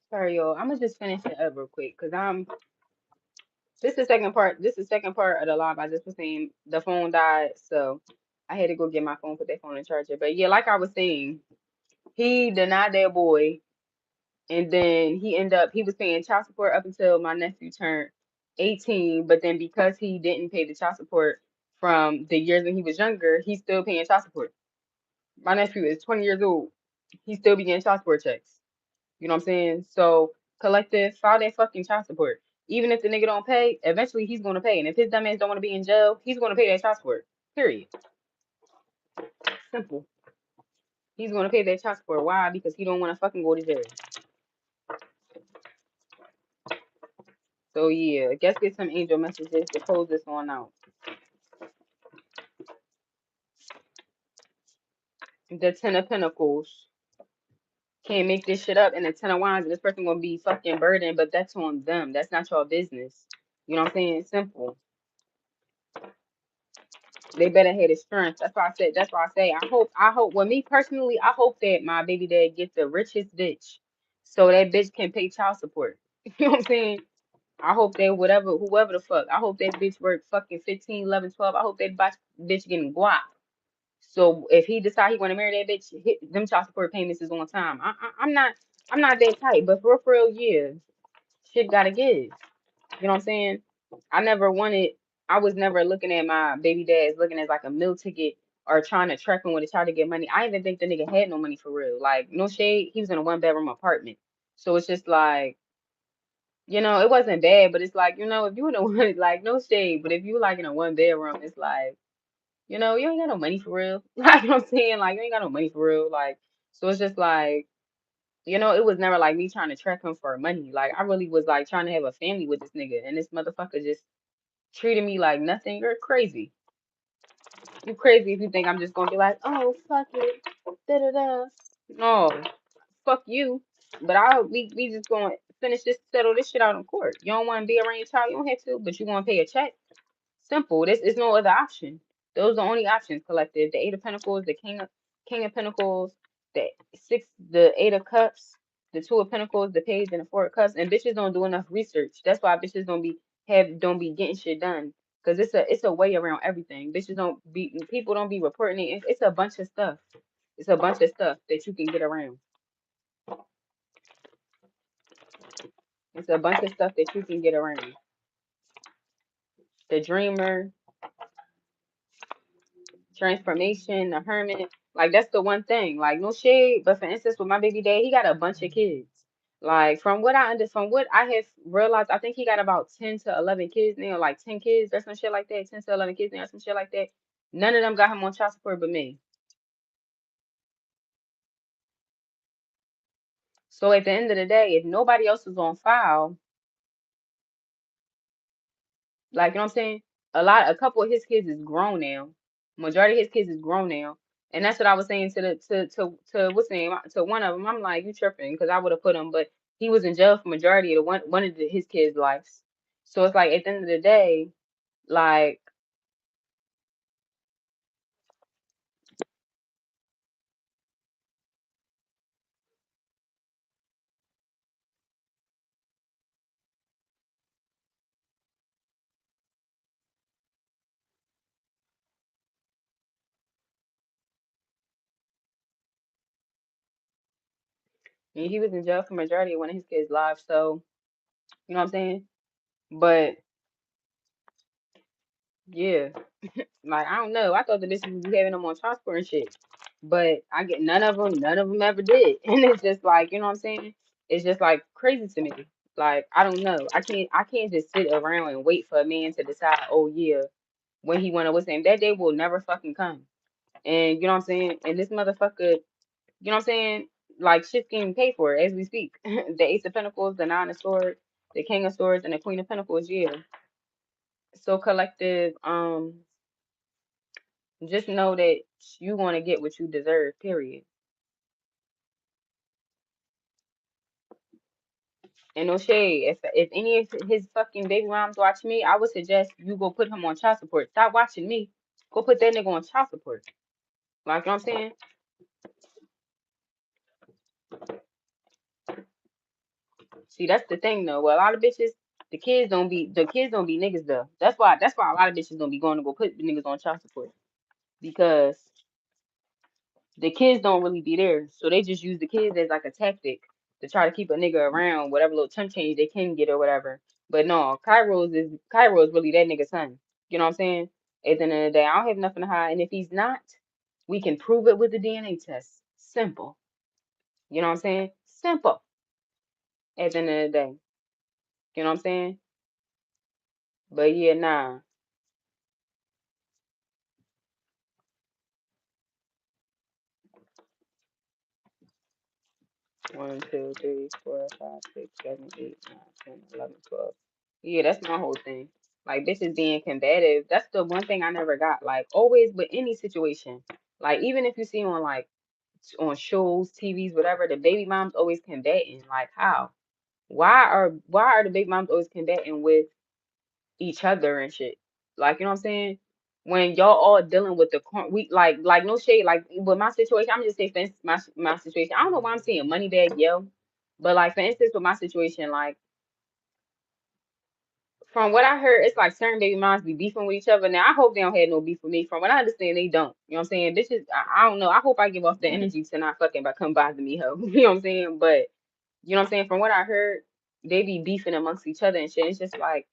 Sorry, y'all. I'm gonna just finish it up real quick because I'm. This is the second part. This is the second part of the live. I just was saying the phone died, so I had to go get my phone, put that phone in charger. But yeah, like I was saying, he denied that boy, and then he was paying child support up until my nephew turned 18. But then because he didn't pay the child support from the years when he was younger, he's still paying child support. My nephew is 20 years old. He's still be getting child support checks. You know what I'm saying? So collective, file that fucking child support. Even if the nigga don't pay, eventually he's gonna pay. And if his dumb ass don't want to be in jail, he's gonna pay that child support. Period. Simple. He's gonna pay that child support. Why? Because he don't want to fucking go to jail. So yeah, I guess get some angel messages to close this on out. The Ten of Pentacles can't make this shit up, and the Ten of Wands, this person gonna be fucking burdened, but that's on them. That's not your business. You know what I'm saying? Simple. They better have the strength. That's why I said. That's why I say. I hope. Well, me personally, I hope that my baby dad gets the richest bitch, so that bitch can pay child support. You know what I'm saying? I hope that whoever the fuck. I hope that bitch work fucking 15, 11, 12. I hope that bitch getting guap. So if he decide he want to marry that bitch, them child support payments is on time. I'm not that tight, but for real, yeah, shit gotta give. You know what I'm saying? I never wanted, I was never looking at my baby dad as looking as like a meal ticket or trying to track him when he tried to get money. I even think the nigga had no money for real. Like, no shade, he was in a one bedroom apartment. So it's just like, it wasn't bad, but it's like, if you in a one, like, no shade, but if you like in a one bedroom, it's like, you ain't got no money for real. Like, you know what I'm saying? Like, you ain't got no money for real. Like, so it's just like, it was never like me trying to track him for money. Like, I really was like trying to have a family with this nigga, and this motherfucker just treating me like nothing. You're crazy. You crazy if you think I'm just gonna be like, oh fuck it, da da da. No, fuck you. But we just gonna finish this, settle this shit out in court. You don't want to be around your child, you don't have to, but you want to pay a check. Simple. This is no other option. Those are the only options. Collective. The Eight of Pentacles, the King of Pentacles, the Eight of Cups, the Two of Pentacles, the Page, and the Four of Cups. And bitches don't do enough research. That's why bitches don't be getting shit done. Cause it's a way around everything. People don't be reporting it. It's a bunch of stuff. It's a bunch of stuff that you can get around. It's a bunch of stuff that you can get around. The Dreamer, transformation, the hermit. Like that's the one thing. Like no shade, but for instance, with my baby dad, he got a bunch of kids. Like from what I have realized, I think he got about 10 to 11 kids now, like 10 kids or some shit like that. 10 to 11 kids now, some shit like that. None of them got him on child support but me. So at the end of the day, if nobody else is on file, like, you know what I'm saying? A couple of his kids is grown now. Majority of his kids is grown now. And that's what I was saying to what's the name, to one of them. I'm like, you tripping, because I would have put him, but he was in jail for majority of his kids' lives. So it's like at the end of the day, like, he was in jail for majority of one of his kids' lives. So you know what I'm saying? But yeah. Like, I don't know. I thought the bitches would be having them on child support and shit. But I get none of them ever did. And it's just like, you know what I'm saying? It's just like crazy to me. Like, I don't know. I can't just sit around and wait for a man to decide, oh yeah, when he wanna what's name. That day will never fucking come. And you know what I'm saying? And this motherfucker, you know what I'm saying? Like shit's getting paid for as we speak. The Ace of Pentacles, the Nine of Swords, the King of Swords, and the Queen of Pentacles, yeah. So collective, just know that you want to get what you deserve, period. And no shade. If any of his fucking baby moms watch me, I would suggest you go put him on child support. Stop watching me. Go put that nigga on child support. Like, you know what I'm saying? See, that's the thing though. Well, a lot of bitches, the kids don't be niggas though. That's why a lot of bitches don't be going to go put the niggas on child support because the kids don't really be there. So they just use the kids as like a tactic to try to keep a nigga around, whatever little chump change they can get or whatever. But no, Cairo is really that nigga's son. You know what I'm saying? At the end of the day, I don't have nothing to hide. And if he's not, we can prove it with the DNA test. Simple. You know what I'm saying? Simple. At the end of the day. You know what I'm saying? But yeah, nah. 1, 2, 3, 4, 5, 6, 7, 8, 9, 10, 11, 12. Yeah, that's my whole thing. Like bitches being combative. That's the one thing I never got. Like always with any situation. Like even if you see on like on shows, TVs, whatever, the baby moms always combating. Like how? Why are the baby moms always combating with each other and shit? Like you know what I'm saying? When y'all all dealing with the we like no shade like with my situation, I'm just saying for instance, my situation. I don't know why I'm saying money bag yo, but like for instance with my situation, like from what I heard, it's like certain baby moms be beefing with each other. Now I hope they don't have no beef with me. From what I understand, they don't. You know what I'm saying? Bitches, I don't know. I hope I give off the energy to not fucking but come bother me, ho. You know what I'm saying? But you know what I'm saying? From what I heard, they be beefing amongst each other and shit. It's just like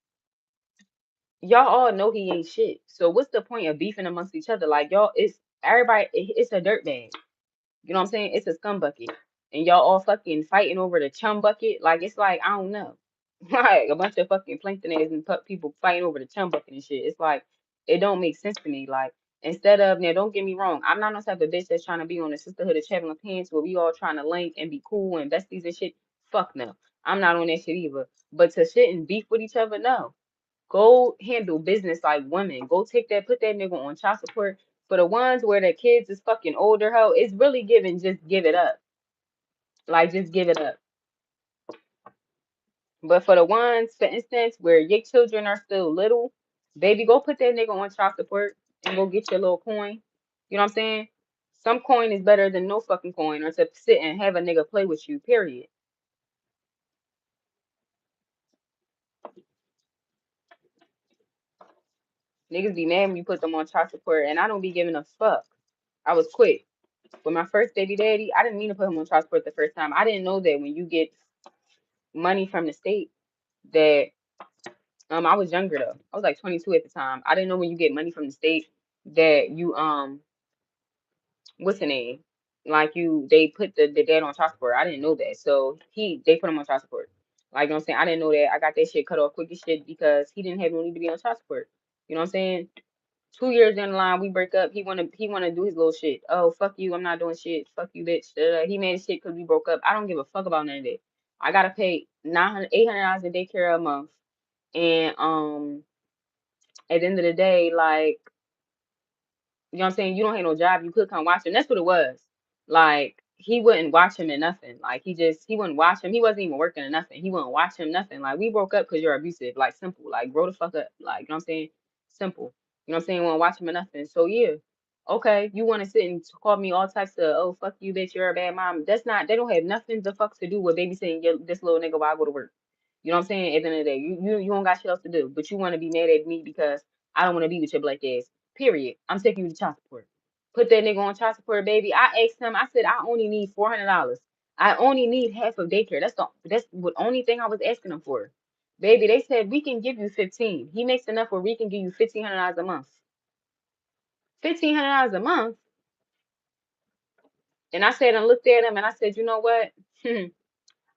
y'all all know he ain't shit. So what's the point of beefing amongst each other? Like y'all, it's everybody. It's a dirt bag. You know what I'm saying? It's a scum bucket. And y'all all fucking fighting over the chum bucket. Like, it's like, I don't know. Like, a bunch of fucking plankton ass and people fighting over the chum bucket and shit. It's like, it don't make sense to me. Like, instead of, now, don't get me wrong. I'm not no type of bitch that's trying to be on the sisterhood of traveling pants where we all trying to link and be cool and besties and shit. Fuck no. I'm not on that shit either. But to shit and beef with each other, no. Go handle business like women. Go take that, put that nigga on child support. For the ones where the kids is fucking older, ho, it's really giving, just give it up. Like, just give it up. But for the ones, for instance, where your children are still little, baby, go put that nigga on child support and go get your little coin. You know what I'm saying? Some coin is better than no fucking coin, or to sit and have a nigga play with you, period. Niggas be mad when you put them on child support, and I don't be giving a fuck. I was quick. With my first baby daddy, I didn't mean to put him on child support the first time. I didn't know that when you get money from the state, that I was younger though. I was like 22 at the time. I didn't know when you get money from the state that you what's the name? Like they put the dad on child support. I didn't know that. So they put him on child support. Like you know what I'm saying? I didn't know that. I got that shit cut off quick as shit because he didn't have no need to be on child support. You know what I'm saying? 2 years down the line, we break up. He wanna do his little shit. Oh fuck you, I'm not doing shit. Fuck you, bitch. He made his shit because we broke up. I don't give a fuck about none of that. I gotta pay 900, $800 in daycare a month, and at the end of the day, like you know what I'm saying, you don't have no job, you could come watch him. That's what it was. Like he wouldn't watch him and nothing. Like he wouldn't watch him. He wasn't even working or nothing. He wouldn't watch him nothing. Like we broke up because you're abusive. Like simple. Like grow the fuck up. Like you know what I'm saying? Simple. You know what I'm saying? Won't watch him or nothing. So yeah. Okay, you want to sit and call me all types of oh fuck you bitch, you're a bad mom. That's not, they don't have nothing the fuck to do with babysitting this little nigga while I go to work. You know what I'm saying? At the end of the day, you don't got shit else to do, but you want to be mad at me because I don't want to be with your black ass. Period. I'm taking you to child support. Put that nigga on child support, baby. I asked him. I said I only need $400. I only need half of daycare. That's the only thing I was asking him for. Baby, they said we can give you 15. He makes enough where we can give you $1,500 a month. $1,500 a month. And I said and looked at him and I said, you know what?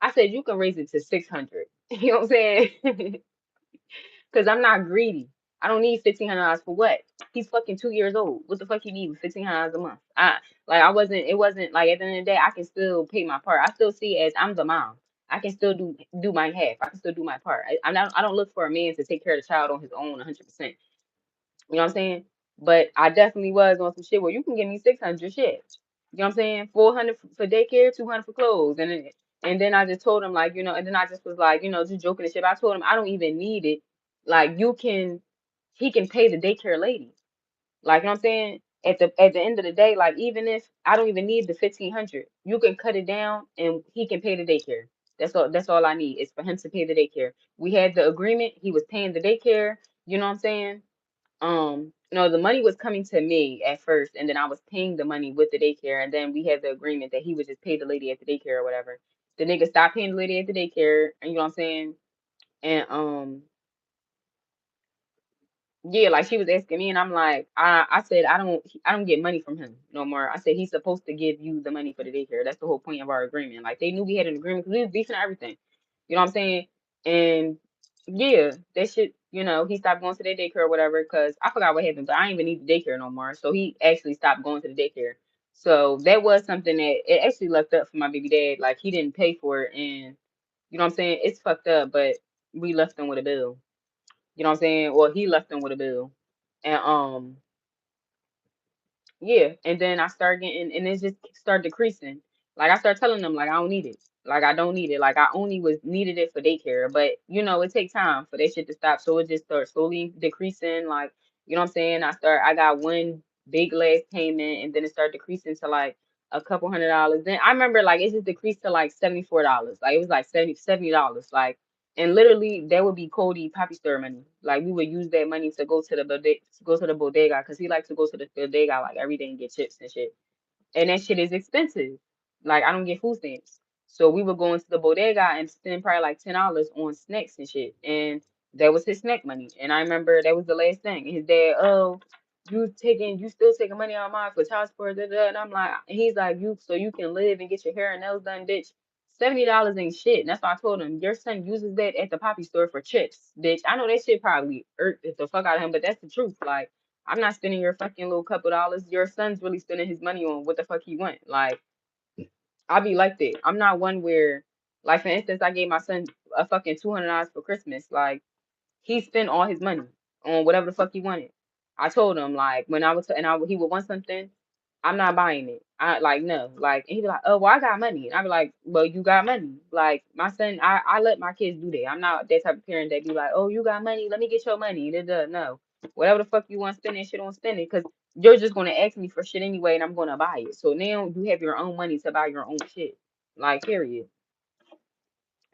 I said you can raise it to 600. You know what I'm saying? Because I'm not greedy. I don't need $1,500 for what? He's fucking 2 years old. What the fuck you need with $1,500 a month? It wasn't like at the end of the day, I can still pay my part. I still see it as I'm the mom. I can still do my half. I can still do my part. I don't look for a man to take care of the child on his own 100%. You know what I'm saying? But I definitely was on some shit where you can give me 600 shit. You know what I'm saying? 400 for daycare, 200 for clothes. And then I just told him like, and then I just was like, just joking and shit. But I told him I don't even need it. Like he can pay the daycare lady. Like, you know what I'm saying? At the end of the day, like even if I don't even need the 1,500, you can cut it down and he can pay the daycare. That's all I need is for him to pay the daycare. We had the agreement. He was paying the daycare. You know what I'm saying? No, the money was coming to me at first, and then I was paying the money with the daycare, and then we had the agreement that he would just pay the lady at the daycare or whatever. The nigga stopped paying the lady at the daycare, and you know what I'm saying? And yeah, like she was asking me, and I'm like, I said I don't get money from him no more. I said he's supposed to give you the money for the daycare. That's the whole point of our agreement. Like they knew we had an agreement because we was beefing and everything. You know what I'm saying? And yeah, that shit. He stopped going to the daycare or whatever because I forgot what happened, but I didn't even need the daycare no more. So he actually stopped going to the daycare. So that was something that it actually left up for my baby dad. Like he didn't pay for it, and you know what I'm saying? It's fucked up, but we left him with a bill. You know what I'm saying? Well, he left them with a bill. And yeah, and then I started getting, and it just started decreasing. Like I started telling them, like I don't need it. Like I don't need it. Like I only was needed it for daycare. But it takes time for that shit to stop. So it just started slowly decreasing. Like what I'm saying? I got one big last payment, and then it started decreasing to like a couple $100. Then I remember like it just decreased to like $74. Like it was like $70. Like and literally that would be Cody Poppy Stir money. Like we would use that money to go to the bodega because he likes to go to the bodega like every day and get chips and shit. And that shit is expensive. Like I don't get food stamps. So we would go into the bodega and spend probably like $10 on snacks and shit. And that was his snack money. And I remember that was the last thing. And his dad, oh, you still taking money out of mine for child support, da, da, da. And I'm like, and he's like, so you can live and get your hair and nails done, bitch. $70 ain't shit. And that's why I told him, your son uses that at the poppy store for chips, bitch. I know that shit probably irked the fuck out of him, but that's the truth. Like, I'm not spending your fucking little couple dollars. Your son's really spending his money on what the fuck he want. Like, I be like that. I'm not one where, like, for instance, I gave my son a fucking $200 for Christmas. Like, he spent all his money on whatever the fuck he wanted. I told him, like, when I was, and he would want something, I'm not buying it. I like, no. Like, and he'd be like, oh, well, I got money. And I'd be like, well, you got money. Like, my son, I let my kids do that. I'm not that type of parent that be like, oh, you got money. Let me get your money. Da, da. No. Whatever the fuck you want to spend that shit on, spend it. Because you're just going to ask me for shit anyway, and I'm going to buy it. So now you have your own money to buy your own shit. Like, period.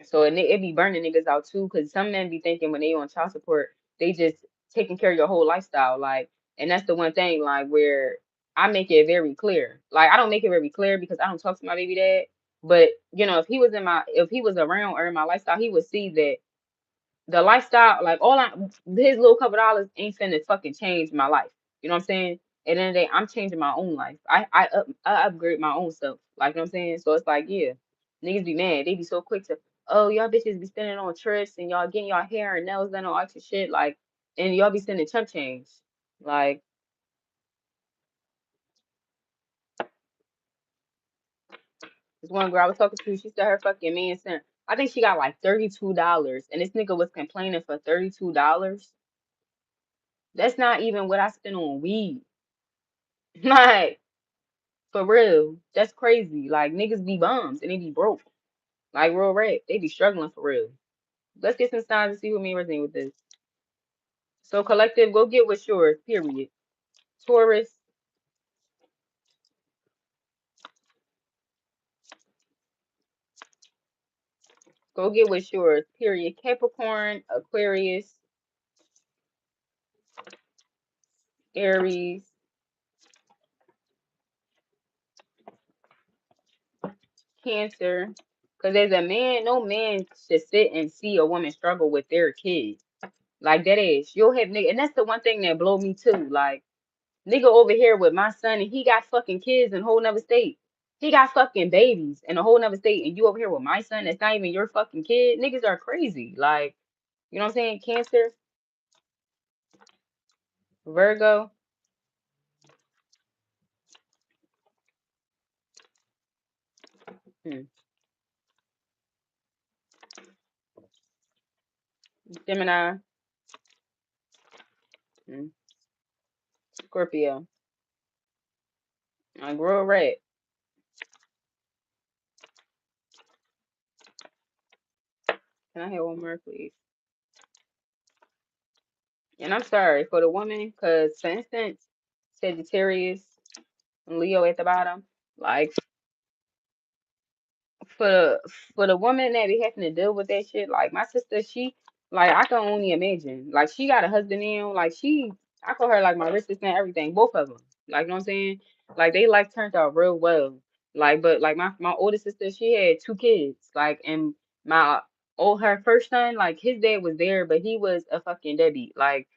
So it be burning niggas out too, cause some men be thinking when they on child support, they just taking care of your whole lifestyle. Like, and that's the one thing, like where I make it very clear. Like, I don't make it very clear because I don't talk to my baby dad. But if he was around or in my lifestyle, he would see that the lifestyle, like his little couple dollars ain't finna fucking change my life. You know what I'm saying? At the end of the day, I'm changing my own life. I upgrade my own self. Like you know what I'm saying? So it's like, yeah, niggas be mad. They be so quick to, oh, y'all bitches be spending on trips and y'all getting y'all hair and nails done on extra shit, like, and y'all be sending chump change. Like this one girl I was talking to, she said her fucking man sent, I think she got like $32, and this nigga was complaining for $32. That's not even what I spend on weed. Like, for real. That's crazy. Like, niggas be bums and they be broke. Like, real rap. They be struggling for real. Let's get some signs and see who me resonate with this. So, collective, go get what's yours, period. Taurus, go get what's yours, period. Capricorn, Aquarius, Aries, Cancer. Because as a man, no man should sit and see a woman struggle with their kid. Like, that is. You'll have nigga. And that's the one thing that blow me, too. Like, nigga over here with my son and he got fucking kids in a whole nother state. He got fucking babies in a whole nother state, and you over here with my son that's not even your fucking kid. Niggas are crazy. Like, you know what I'm saying? Cancer, Virgo, hmm, Gemini, hmm, Scorpio. Like real red. Can I have one more, please? And I'm sorry for the woman, because for instance, Sagittarius and Leo at the bottom. Like for the for the woman that be having to deal with that shit, like my sister, she like I can only imagine. Like she got a husband now, like she I call her like my wrist and everything, both of them. Like you know what I'm saying? Like they like turned out real well. Like but like my older sister, she had two kids. Like and my her first son, like his dad was there, but he was a fucking deadbeat. Like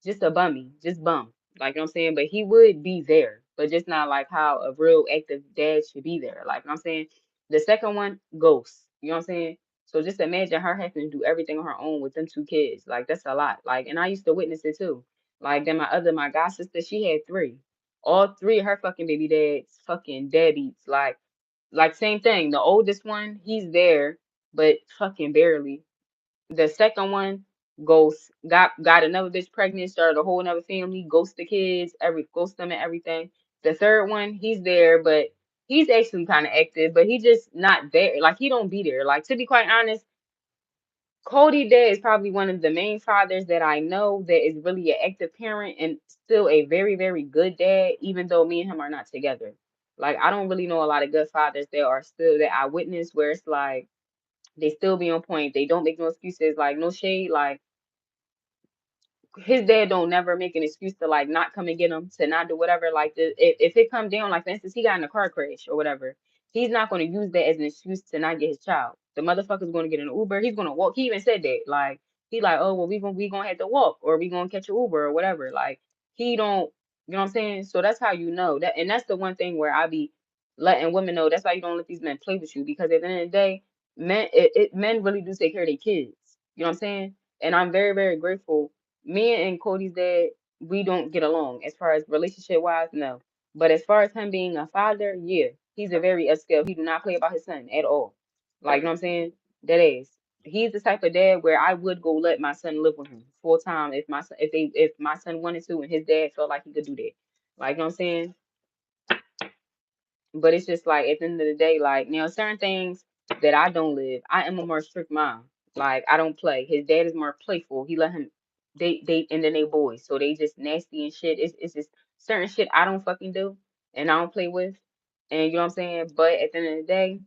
just a bummy, just bum. Like you know what I'm saying? But he would be there, but just not like how a real active dad should be there. Like you know what I'm saying? The second one, ghosts. You know what I'm saying? So just imagine her having to do everything on her own with them two kids. Like that's a lot. Like, and I used to witness it too. Like then my god sister, she had three. All three of her fucking baby dads, fucking deadbeats. Like same thing. The oldest one, he's there, but fucking barely. The second one got another bitch pregnant, started a whole another family, ghost the kids, ghost them and everything. The third one, he's there, but he's actually kind of active, but he just not there. Like he don't be there. Like to be quite honest, Cody Day is probably one of the main fathers that I know that is really an active parent and still a very, very good dad, even though me and him are not together. Like I don't really know a lot of good fathers that are still that I witnessed where it's like they still be on point. They don't make no excuses, like no shade, like his dad don't never make an excuse to like not come and get him to not do whatever like this. If it come down like for instance he got in a car crash or whatever, he's not going to use that as an excuse to not get his child. The motherfucker's going to get an Uber. He's going to walk. He even said that like he like, oh well, we gonna have to walk or we gonna catch an Uber or whatever. Like he don't, you know what I'm saying? So that's how you know that, and that's the one thing where I be letting women know. That's why you don't let these men play with you, because at the end of the day, men really do take care of their kids. You know what I'm saying? And I'm very, very grateful. Me and Cody's dad, we don't get along as far as relationship wise, no. But as far as him being a father, yeah, he's a very upscale. He do not play about his son at all. Like, you know what I'm saying? That is. He's the type of dad where I would go let my son live with him full time if my son, if my son wanted to and his dad felt like he could do that. Like, you know what I'm saying? But it's just like at the end of the day, like now certain things that I don't live, I am a more strict mom. Like I don't play. His dad is more playful. He let him date and then they boys. So they just nasty and shit. It's just certain shit I don't fucking do and I don't play with. And you know what I'm saying? But at the end of the day,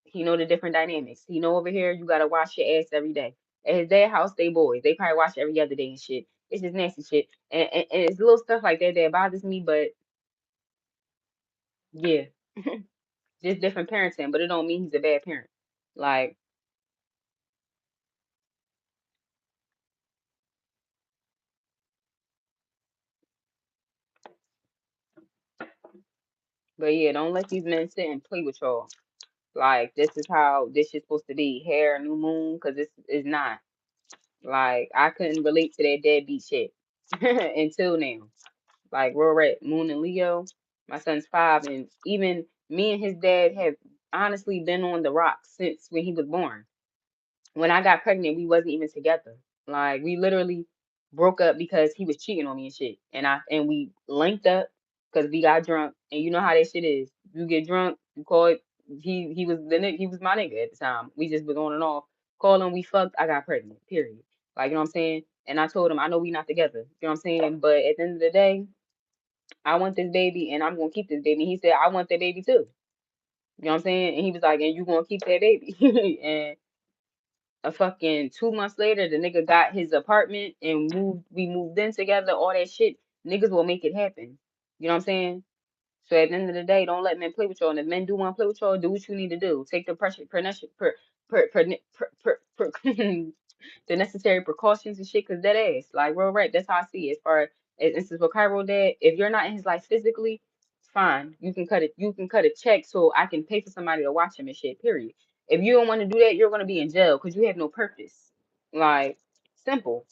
he know the different dynamics. He know over here you gotta wash your ass every day. At his dad house, they boys. They probably wash every other day and shit. It's just nasty shit. And it's little stuff like that that bothers me, but yeah. Just different parenting, but it don't mean he's a bad parent. Like, but yeah, don't let these men sit and play with y'all. Like, this is how this is supposed to be. Hair, new moon, because this is not. Like, I couldn't relate to that deadbeat shit until now. Like, we're at Moon and Leo. My son's 5, and even me and his dad have honestly been on the rocks since when he was born. When I got pregnant, we wasn't even together. Like we literally broke up because he was cheating on me and shit. And we linked up because we got drunk. And you know how that shit is. You get drunk, you call it. He was my nigga at the time. We just was on and off. Call him, we fucked. I got pregnant. Period. Like you know what I'm saying. And I told him I know we not together. You know what I'm saying. But at the end of the day, I want this baby and I'm gonna keep this baby. He said I want that baby too. You know what I'm saying. And he was like, and you gonna keep that baby. And a fucking 2 months later, the nigga got his apartment and we moved in together, all that shit. Niggas will make it happen. You know what I'm saying? So at the end of the day, don't let men play with y'all. And if men do want to play with y'all, do what you need to do. Take the pressure, the necessary precautions and shit, cause that ass, like real right. That's how I see it. As far as instance with Cairo dad, if you're not in his life physically, fine. You can cut it. You can cut a check so I can pay for somebody to watch him and shit. Period. If you don't want to do that, you're gonna be in jail because you have no purpose. Like simple.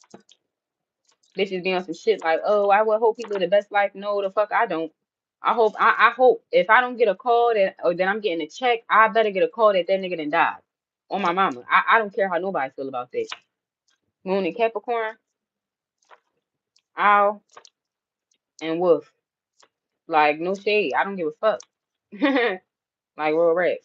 Bitches be on some shit like, oh, I would hope he live the best life. No, the fuck I don't. I hope if I don't get a call that or that I'm getting a check, I better get a call that that nigga done died. On my mama. I don't care how nobody feel about that. Moon and Capricorn, Owl, and Wolf. Like no shade. I don't give a fuck. Like real rap.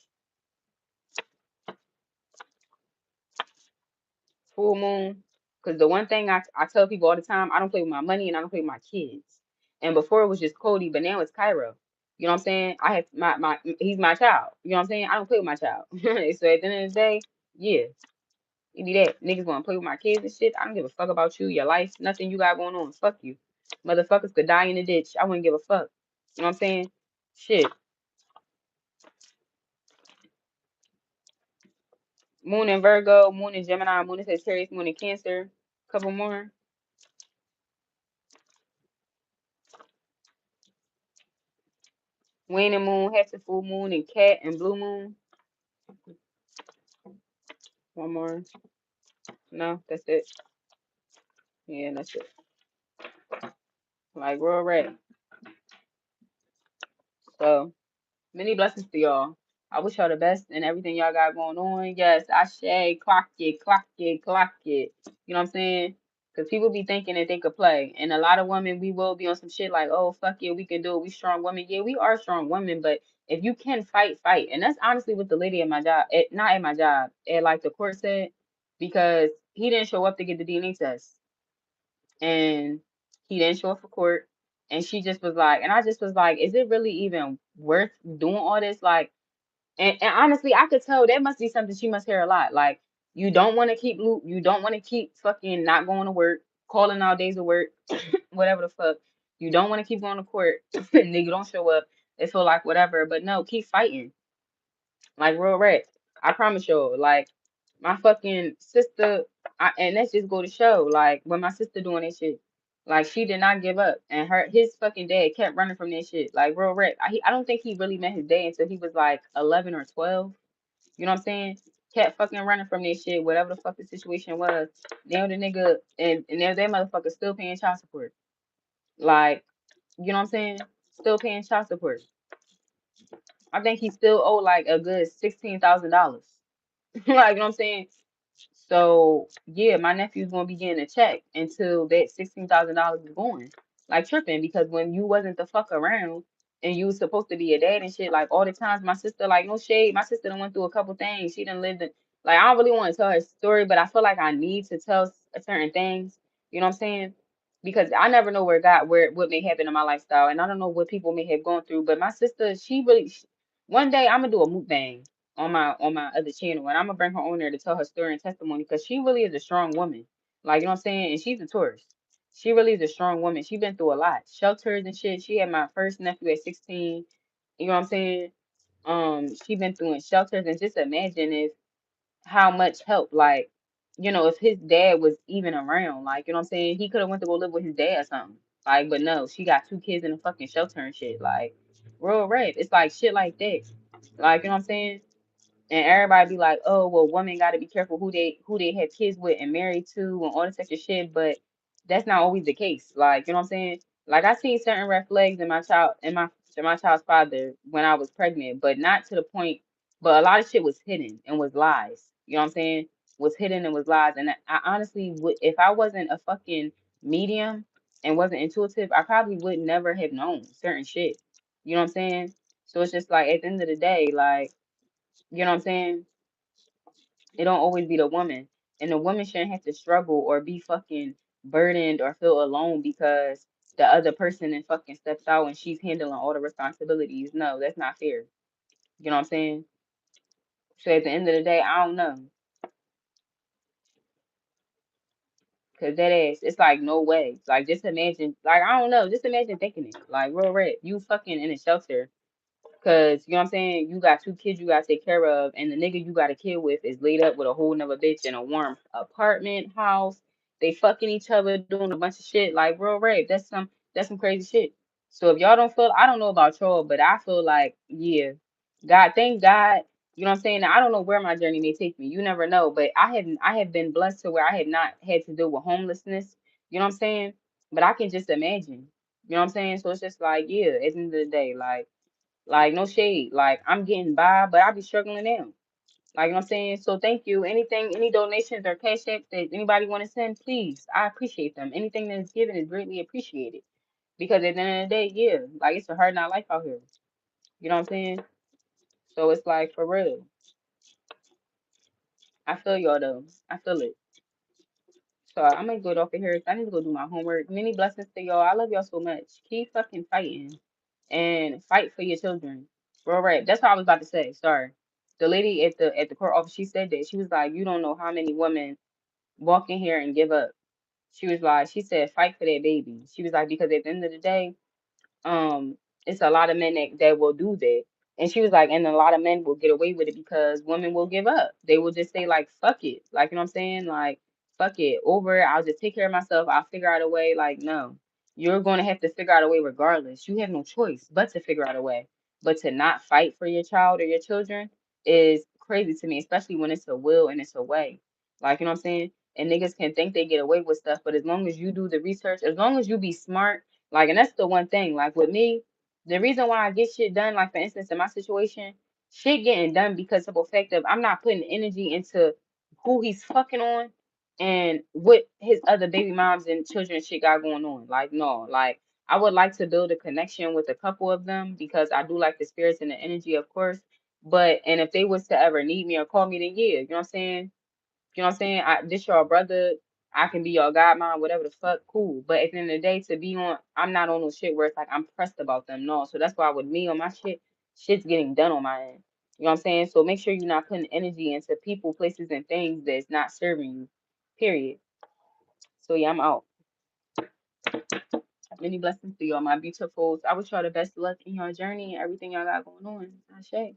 Full moon. Cause the one thing I tell people all the time, I don't play with my money and I don't play with my kids. And before it was just Cody, but now it's Cairo. You know what I'm saying? I have my he's my child. You know what I'm saying? I don't play with my child. So at the end of the day, yeah, it be that. Niggas wanna play with my kids and shit. I don't give a fuck about you, your life, nothing you got going on. Fuck you. Motherfuckers could die in the ditch. I wouldn't give a fuck. You know what I'm saying? Shit. Moon in Virgo, Moon in Gemini, Moon in Sagittarius, Moon in Cancer. Couple more. Waning Moon, Hefty Full Moon, and Cat and Blue Moon. One more. No, that's it. Yeah, that's it. Like real red. So many blessings to y'all. I wish y'all the best and everything y'all got going on. Yes, I say clock it, clock it, clock it. You know what I'm saying? Because people be thinking that they could play. And a lot of women, we will be on some shit like, oh, fuck yeah, we can do it. We strong women. Yeah, we are strong women. But if you can fight, fight. And that's honestly what the lady at my job, not at my job, at like the court said, because he didn't show up to get the DNA test. And he didn't show up for court. And she just was like, and I just was like, is it really even worth doing all this? Like, and honestly, I could tell that must be something she must hear a lot. Like, you don't want to keep you don't want to keep fucking not going to work, calling all days of work, whatever the fuck. You don't want to keep going to court, nigga don't show up. They feel like whatever, but no, keep fighting. Like real rap. I promise you, like my fucking sister, and that's just go to show, like when my sister doing that shit, like she did not give up, and his fucking dad kept running from that shit, like real rap. I don't think he really met his dad until he was like 11 or 12. You know what I'm saying? Kept fucking running from that shit, whatever the fuck the situation was. Now the nigga and now that motherfucker still paying child support. Like, you know what I'm saying? Still paying child support. I think he still owe like a good $16,000. Like, you know what I'm saying? So yeah, my nephew's gonna be getting a check until that $16,000 is going. Like tripping because when you wasn't the fuck around and you was supposed to be a dad and shit, like all the times my sister, like no shade, my sister done went through a couple things. She done lived in, like I don't really want to tell her story, but I feel like I need to tell certain things. You know what I'm saying? Because I never know where what may happen in my lifestyle, and I don't know what people may have gone through. But my sister, she really, one day I'm gonna do a mukbang on my other channel, and I'm gonna bring her on there to tell her story and testimony because she really is a strong woman. Like, you know what I'm saying? And she's a tourist. She really is a strong woman. She been through a lot, shelters and shit. She had my first nephew at 16. You know what I'm saying? She been through in shelters, and just imagine if how much help, like, you know, if his dad was even around, like, you know what I'm saying? He could have went to go live with his dad or something. Like, but no, she got two kids in a fucking shelter and shit. Like, real rape. It's like shit like that. Like, you know what I'm saying? And everybody be like, oh, well, women got to be careful who they have kids with and married to and all this extra shit. But that's not always the case. Like, you know what I'm saying? Like I seen certain red flags in my child in my child's father when I was pregnant, but not to the point. But a lot of shit was hidden and was lies. You know what I'm saying? Was hidden and was lies. And I honestly would, if I wasn't a fucking medium and wasn't intuitive, I probably would never have known certain shit. You know what I'm saying? So it's just like at the end of the day, like. You know what I'm saying? It don't always be the woman. And the woman shouldn't have to struggle or be fucking burdened or feel alone because the other person then fucking steps out and she's handling all the responsibilities. No, that's not fair. You know what I'm saying? So at the end of the day, I don't know. Cause that ass, it's like no way. Like just imagine, like I don't know, just imagine thinking it. Like real red, you fucking in a shelter. Cause you know what I'm saying? You got two kids you gotta take care of, and the nigga you got a kid with is laid up with a whole nother bitch in a warm apartment house. They fucking each other, doing a bunch of shit like real rape. That's some crazy shit. So if y'all don't feel, I don't know about y'all, but I feel like yeah, God, thank God. You know what I'm saying? Now, I don't know where my journey may take me. You never know, but I have been blessed to where I have not had to deal with homelessness. You know what I'm saying? But I can just imagine. You know what I'm saying? So it's just like yeah, at the end of the day, like no shade. Like I'm getting by, but I be struggling now. Like you know what I'm saying? So thank you. Anything, any donations or cash apps that anybody want to send, please. I appreciate them. Anything that's given is greatly appreciated. Because at the end of the day, yeah, like it's a hard not life out here. You know what I'm saying? So it's like for real. I feel y'all though. I feel it. So I'm gonna go off of here. I need to go do my homework. Many blessings to y'all. I love y'all so much. Keep fucking fighting. and fight for your children. Real right. That's what I was about to say. Sorry. The lady at the court office, she said that. She was like, you don't know how many women walk in here and give up. She was like, she said, fight for that baby. She was like, because at the end of the day, um it's a lot of men that will do that. And she was like, and a lot of men will get away with it because women will give up. They will just say like fuck it. Like, you know what I'm saying? Like, fuck it. Over it. I'll just take care of myself. I'll figure out a way. Like, no. You're gonna have to figure out a way regardless. You have no choice but to figure out a way. But to not fight for your child or your children is crazy to me, especially when it's a will and it's a way. Like, you know what I'm saying? And niggas can think they get away with stuff, but as long as you do the research, as long as you be smart, like, and that's the one thing. Like with me, the reason why I get shit done, like for instance, in my situation, shit getting done because of the fact of I'm not putting energy into who he's fucking on and what his other baby moms and children and shit got going on. Like, no, like I would like to build a connection with a couple of them because I do like the spirits and the energy, of course. But and if they was to ever need me or call me, then yeah, you know what I'm saying? You know what I'm saying? This your brother. I can be your godmom, whatever the fuck, cool. But at the end of the day, to be on, I'm not on no shit where it's like I'm pressed about them. No. So that's why with me on my shit, shit's getting done on my end. You know what I'm saying? So make sure you're not putting energy into people, places, and things that's not serving you. Period. So yeah, I'm out. Many blessings to y'all, my beautifuls. I wish y'all the best luck in your journey and everything y'all got going on. Ashe.